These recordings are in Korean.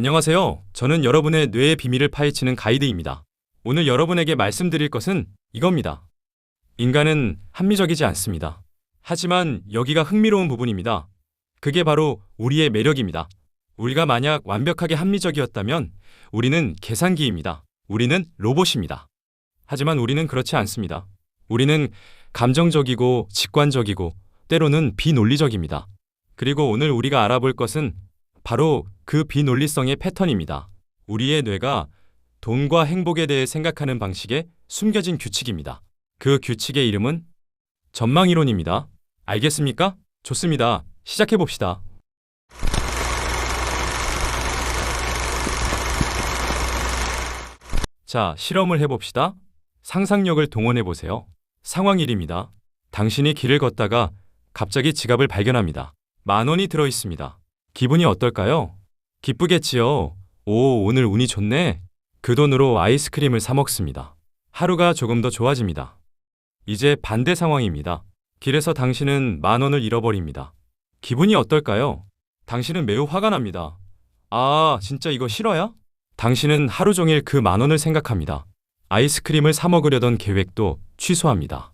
안녕하세요. 저는 여러분의 뇌의 비밀을 파헤치는 가이드입니다. 오늘 여러분에게 말씀드릴 것은 이겁니다. 인간은 합리적이지 않습니다. 하지만 여기가 흥미로운 부분입니다. 그게 바로 우리의 매력입니다. 우리가 만약 완벽하게 합리적이었다면 우리는 계산기입니다. 우리는 로봇입니다. 하지만 우리는 그렇지 않습니다. 우리는 감정적이고 직관적이고 때로는 비논리적입니다. 그리고 오늘 우리가 알아볼 것은 바로 그 비논리성의 패턴입니다. 우리의 뇌가 돈과 행복에 대해 생각하는 방식에 숨겨진 규칙입니다. 그 규칙의 이름은 전망이론입니다. 알겠습니까? 좋습니다. 시작해봅시다. 자, 실험을 해봅시다. 상상력을 동원해보세요. 상황 1입니다. 당신이 길을 걷다가 갑자기 지갑을 발견합니다. 10,000원이 들어있습니다. 기분이 어떨까요? 기쁘겠지요. 오, 오늘 운이 좋네. 그 돈으로 아이스크림을 사 먹습니다. 하루가 조금 더 좋아집니다. 이제 반대 상황입니다. 길에서 당신은 10,000원을 잃어버립니다. 기분이 어떨까요? 당신은 매우 화가 납니다. 아, 진짜 이거 실화야? 당신은 하루 종일 그 10,000원을 생각합니다. 아이스크림을 사 먹으려던 계획도 취소합니다.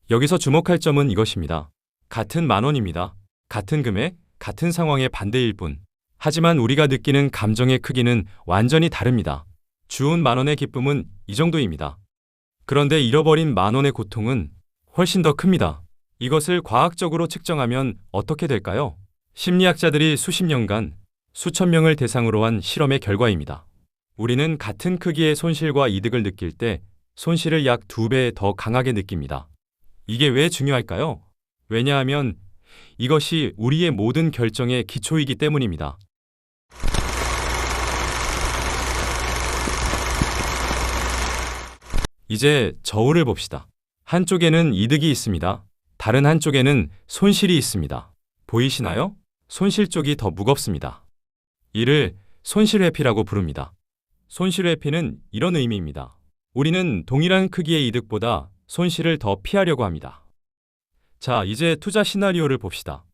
여기서 주목할 점은 이것입니다. 같은 10,000원입니다. 같은 금액, 같은 상황의 반대일 뿐. 하지만 우리가 느끼는 감정의 크기는 완전히 다릅니다. 주운 10,000원의 기쁨은 이 정도입니다. 그런데 잃어버린 10,000원의 고통은 훨씬 더 큽니다. 이것을 과학적으로 측정하면 어떻게 될까요? 심리학자들이 수십 년간 수천 명을 대상으로 한 실험의 결과입니다. 우리는 같은 크기의 손실과 이득을 느낄 때 손실을 약 2배 더 강하게 느낍니다. 이게 왜 중요할까요? 왜냐하면 이것이 우리의 모든 결정의 기초이기 때문입니다. 이제 저울을 봅시다. 한쪽에는 이득이 있습니다. 다른 한쪽에는 손실이 있습니다. 보이시나요? 손실 쪽이 더 무겁습니다. 이를 손실회피라고 부릅니다. 손실회피는 이런 의미입니다. 우리는 동일한 크기의 이득보다 손실을 더 피하려고 합니다. 자, 이제 투자 시나리오를 봅시다.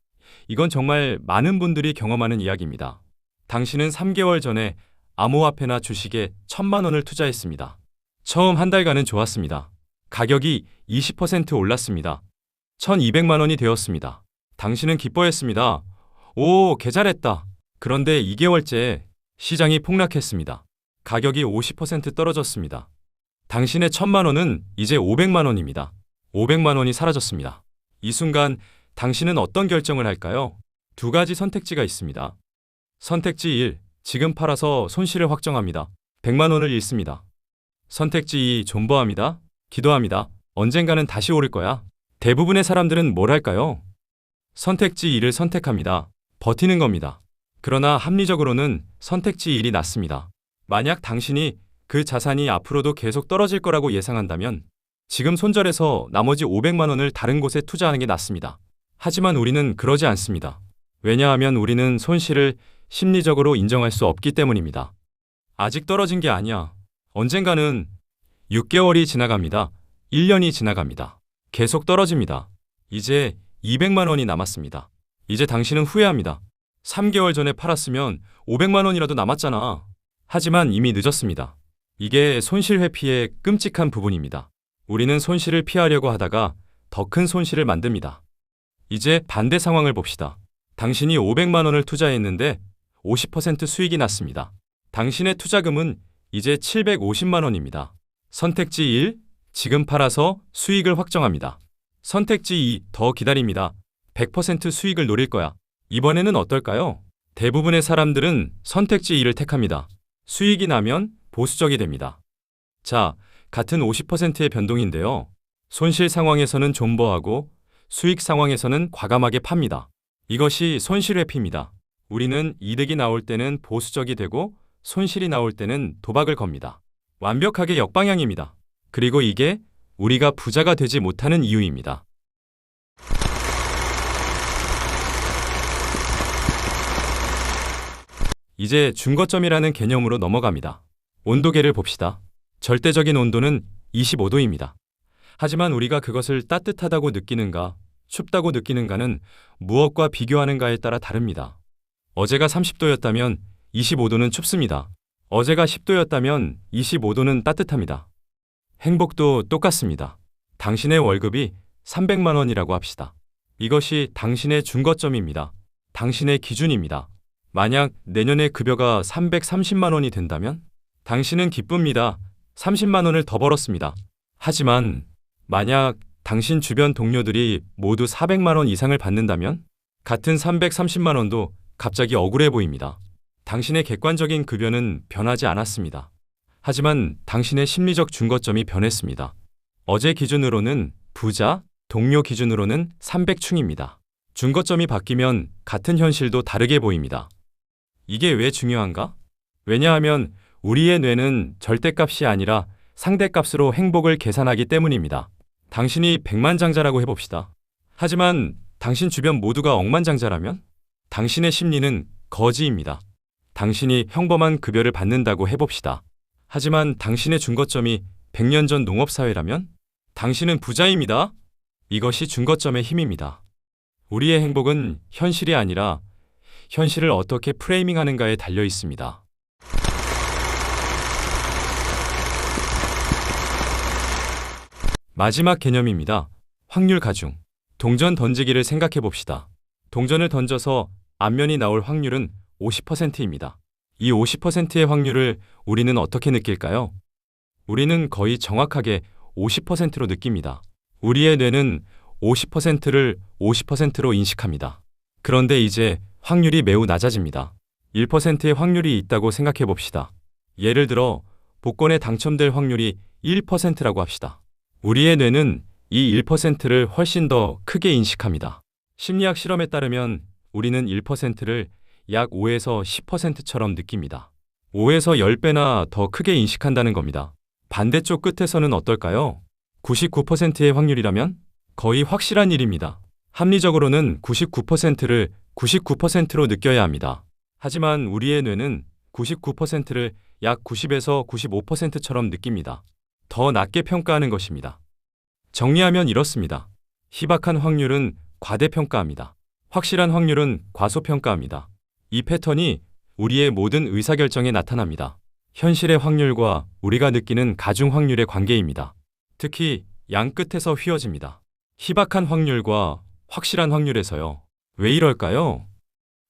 이건 정말 많은 분들이 경험하는 이야기입니다. 당신은 3개월 전에 암호화폐나 주식에 1,000,000원을 투자했습니다. 처음 한 달간은 좋았습니다. 가격이 20% 올랐습니다. 1,200,000원이 되었습니다. 당신은 기뻐했습니다. 오, 개 잘했다. 그런데 2개월째 시장이 폭락했습니다. 가격이 50% 떨어졌습니다. 당신의 1,000,000원은 이제 500,000원입니다. 500,000원이 사라졌습니다. 이 순간 당신은 어떤 결정을 할까요? 2가지 선택지가 있습니다. 선택지 1, 지금 팔아서 손실을 확정합니다. 100,000원을 잃습니다. 선택지 2, 존버합니다. 기도합니다. 언젠가는 다시 오를 거야. 대부분의 사람들은 뭘 할까요? 선택지 2를 선택합니다. 버티는 겁니다. 그러나 합리적으로는 선택지 1이 낫습니다. 만약 당신이 그 자산이 앞으로도 계속 떨어질 거라고 예상한다면 지금 손절해서 나머지 500,000원을 다른 곳에 투자하는 게 낫습니다. 하지만 우리는 그러지 않습니다. 왜냐하면 우리는 손실을 심리적으로 인정할 수 없기 때문입니다. 아직 떨어진 게 아니야. 언젠가는 6개월이 지나갑니다. 1년이 지나갑니다. 계속 떨어집니다. 이제 200,000원이 남았습니다. 이제 당신은 후회합니다. 3개월 전에 팔았으면 500,000원이라도 남았잖아. 하지만 이미 늦었습니다. 이게 손실 회피의 끔찍한 부분입니다. 우리는 손실을 피하려고 하다가 더 큰 손실을 만듭니다. 이제 반대 상황을 봅시다. 당신이 500,000원을 투자했는데 50% 수익이 났습니다. 당신의 투자금은 이제 750,000원입니다. 선택지 1, 지금 팔아서 수익을 확정합니다. 선택지 2, 더 기다립니다. 100% 수익을 노릴 거야. 이번에는 어떨까요? 대부분의 사람들은 선택지 2를 택합니다. 수익이 나면 보수적이 됩니다. 자, 같은 50%의 변동인데요. 손실 상황에서는 존버하고 수익 상황에서는 과감하게 팝니다. 이것이 손실회피입니다. 우리는 이득이 나올 때는 보수적이 되고 손실이 나올 때는 도박을 겁니다. 완벽하게 역방향입니다. 그리고 이게 우리가 부자가 되지 못하는 이유입니다. 이제 준거점이라는 개념으로 넘어갑니다. 온도계를 봅시다. 절대적인 온도는 25도입니다. 하지만 우리가 그것을 따뜻하다고 느끼는가, 춥다고 느끼는가는 무엇과 비교하는가에 따라 다릅니다. 어제가 30도였다면 25도는 춥습니다. 어제가 10도였다면 25도는 따뜻합니다. 행복도 똑같습니다. 당신의 월급이 300만 원이라고 합시다. 이것이 당신의 준거점입니다. 당신의 기준입니다. 만약 내년에 급여가 330만 원이 된다면 당신은 기쁩니다. 30만 원을 더 벌었습니다. 하지만 만약 당신 주변 동료들이 모두 400만 원 이상을 받는다면 같은 330만 원도 갑자기 억울해 보입니다. 당신의 객관적인 급여는 변하지 않았습니다. 하지만 당신의 심리적 준거점이 변했습니다. 어제 기준으로는 부자, 동료 기준으로는 300충입니다. 준거점이 바뀌면 같은 현실도 다르게 보입니다. 이게 왜 중요한가? 왜냐하면 우리의 뇌는 절대값이 아니라 상대값으로 행복을 계산하기 때문입니다. 당신이 백만장자라고 해봅시다. 하지만 당신 주변 모두가 억만장자라면 당신의 심리는 거지입니다. 당신이 평범한 급여를 받는다고 해봅시다. 하지만 당신의 준거점이 100년 전 농업사회라면 당신은 부자입니다. 이것이 준거점의 힘입니다. 우리의 행복은 현실이 아니라 현실을 어떻게 프레이밍하는가에 달려 있습니다. 마지막 개념입니다. 확률 가중. 동전 던지기를 생각해 봅시다. 동전을 던져서 앞면이 나올 확률은 50%입니다. 이 50%의 확률을 우리는 어떻게 느낄까요? 우리는 거의 정확하게 50%로 느낍니다. 우리의 뇌는 50%를 50%로 인식합니다. 그런데 이제 확률이 매우 낮아집니다. 1%의 확률이 있다고 생각해 봅시다. 예를 들어 복권에 당첨될 확률이 1%라고 합시다. 우리의 뇌는 이 1%를 훨씬 더 크게 인식합니다. 심리학 실험에 따르면 우리는 1%를 약 5에서 10%처럼 느낍니다. 5에서 10배나 더 크게 인식한다는 겁니다. 반대쪽 끝에서는 어떨까요? 99%의 확률이라면 거의 확실한 일입니다. 합리적으로는 99%를 99%로 느껴야 합니다. 하지만 우리의 뇌는 99%를 약 90에서 95%처럼 느낍니다. 더 낮게 평가하는 것입니다. 정리하면 이렇습니다. 희박한 확률은 과대평가합니다. 확실한 확률은 과소평가합니다. 이 패턴이 우리의 모든 의사결정에 나타납니다. 현실의 확률과 우리가 느끼는 가중 확률의 관계입니다. 특히 양 끝에서 휘어집니다. 희박한 확률과 확실한 확률에서요. 왜 이럴까요?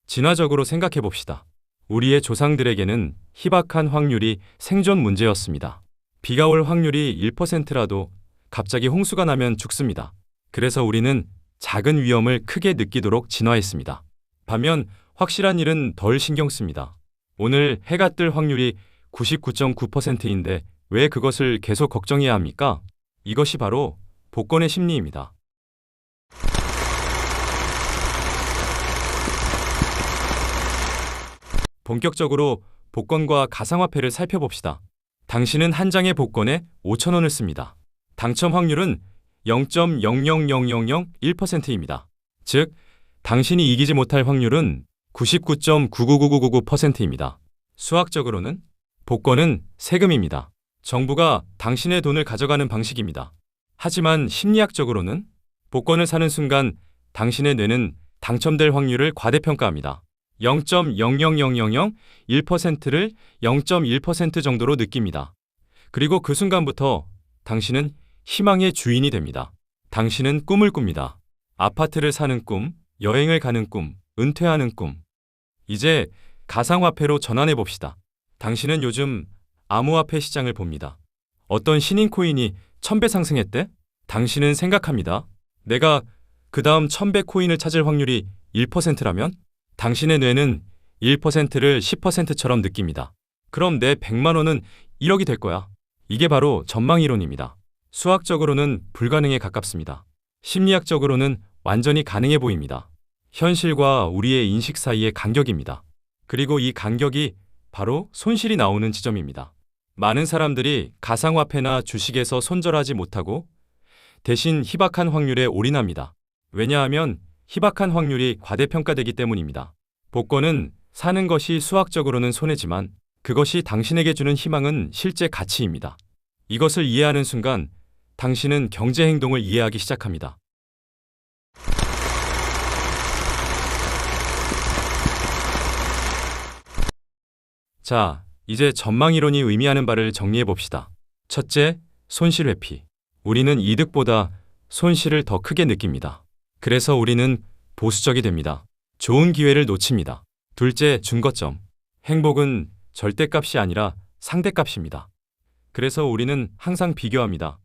진화적으로 생각해 봅시다. 우리의 조상들에게는 희박한 확률이 생존 문제였습니다. 비가 올 확률이 1%라도 갑자기 홍수가 나면 죽습니다. 그래서 우리는 작은 위험을 크게 느끼도록 진화했습니다. 반면 확실한 일은 덜 신경 씁니다. 오늘 해가 뜰 확률이 99.9%인데 왜 그것을 계속 걱정해야 합니까? 이것이 바로 복권의 심리입니다. 본격적으로 복권과 가상화폐를 살펴봅시다. 당신은 한 장의 복권에 5,000원을 씁니다. 당첨 확률은 0.00001%입니다. 즉, 당신이 이기지 못할 확률은 99.999999%입니다. 수학적으로는 복권은 세금입니다. 정부가 당신의 돈을 가져가는 방식입니다. 하지만 심리학적으로는 복권을 사는 순간 당신의 뇌는 당첨될 확률을 과대평가합니다. 0.00001%를 0.1% 정도로 느낍니다. 그리고 그 순간부터 당신은 희망의 주인이 됩니다. 당신은 꿈을 꿉니다. 아파트를 사는 꿈, 여행을 가는 꿈, 은퇴하는 꿈. 이제 가상화폐로 전환해 봅시다. 당신은 요즘 암호화폐 시장을 봅니다. 어떤 신인 코인이 1000배 상승했대? 당신은 생각합니다. 내가 그 다음 1000배 코인을 찾을 확률이 1%라면 당신의 뇌는 1%를 10%처럼 느낍니다. 그럼 내 100만 원은 1억이 될 거야. 이게 바로 전망이론입니다. 수학적으로는 불가능에 가깝습니다. 심리학적으로는 완전히 가능해 보입니다. 현실과 우리의 인식 사이의 간격입니다. 그리고 이 간격이 바로 손실이 나오는 지점입니다. 많은 사람들이 가상화폐나 주식에서 손절하지 못하고 대신 희박한 확률에 올인합니다. 왜냐하면 희박한 확률이 과대평가되기 때문입니다. 복권은 사는 것이 수학적으로는 손해지만 그것이 당신에게 주는 희망은 실제 가치입니다. 이것을 이해하는 순간 당신은 경제 행동을 이해하기 시작합니다. 자, 이제 전망 이론이 의미하는 바를 정리해 봅시다. 첫째, 손실 회피. 우리는 이득보다 손실을 더 크게 느낍니다. 그래서 우리는 보수적이 됩니다. 좋은 기회를 놓칩니다. 둘째, 준거점. 행복은 절대값이 아니라 상대값입니다. 그래서 우리는 항상 비교합니다.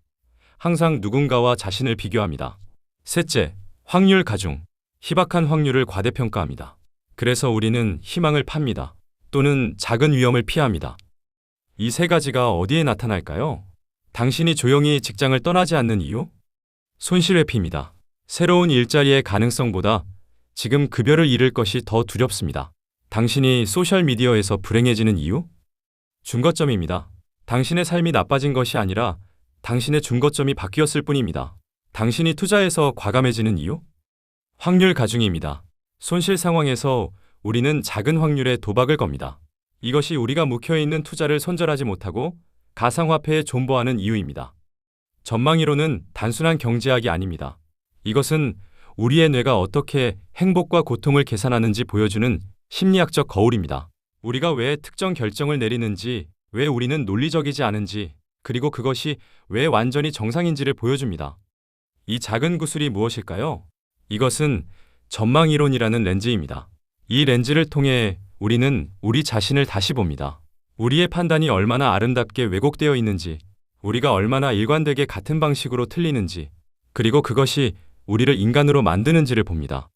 항상 누군가와 자신을 비교합니다. 셋째, 확률 가중. 희박한 확률을 과대평가합니다. 그래서 우리는 희망을 팝니다. 또는 작은 위험을 피합니다. 이 세 가지가 어디에 나타날까요? 당신이 조용히 직장을 떠나지 않는 이유? 손실 회피입니다. 새로운 일자리의 가능성보다 지금 급여를 잃을 것이 더 두렵습니다. 당신이 소셜미디어에서 불행해지는 이유? 준거점입니다. 당신의 삶이 나빠진 것이 아니라 당신의 준거점이 바뀌었을 뿐입니다. 당신이 투자에서 과감해지는 이유? 확률 가중입니다. 손실 상황에서 우리는 작은 확률에 도박을 겁니다. 이것이 우리가 묵혀있는 투자를 손절하지 못하고 가상화폐에 존버하는 이유입니다. 전망이론은 단순한 경제학이 아닙니다. 이것은 우리의 뇌가 어떻게 행복과 고통을 계산하는지 보여주는 심리학적 거울입니다. 우리가 왜 특정 결정을 내리는지, 왜 우리는 논리적이지 않은지, 그리고 그것이 왜 완전히 정상인지를 보여줍니다. 이 작은 구슬이 무엇일까요? 이것은 전망이론이라는 렌즈입니다. 이 렌즈를 통해 우리는 우리 자신을 다시 봅니다. 우리의 판단이 얼마나 아름답게 왜곡되어 있는지, 우리가 얼마나 일관되게 같은 방식으로 틀리는지, 그리고 그것이 우리를 인간으로 만드는지를 봅니다.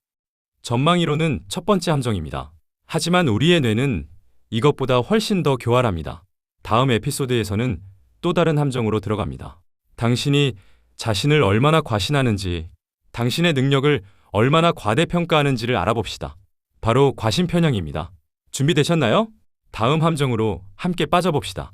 전망이론은 첫 번째 함정입니다. 하지만 우리의 뇌는 이것보다 훨씬 더 교활합니다. 다음 에피소드에서는 또 다른 함정으로 들어갑니다. 당신이 자신을 얼마나 과신하는지, 당신의 능력을 얼마나 과대평가하는지를 알아봅시다. 바로 과신편향입니다. 준비되셨나요? 다음 함정으로 함께 빠져봅시다.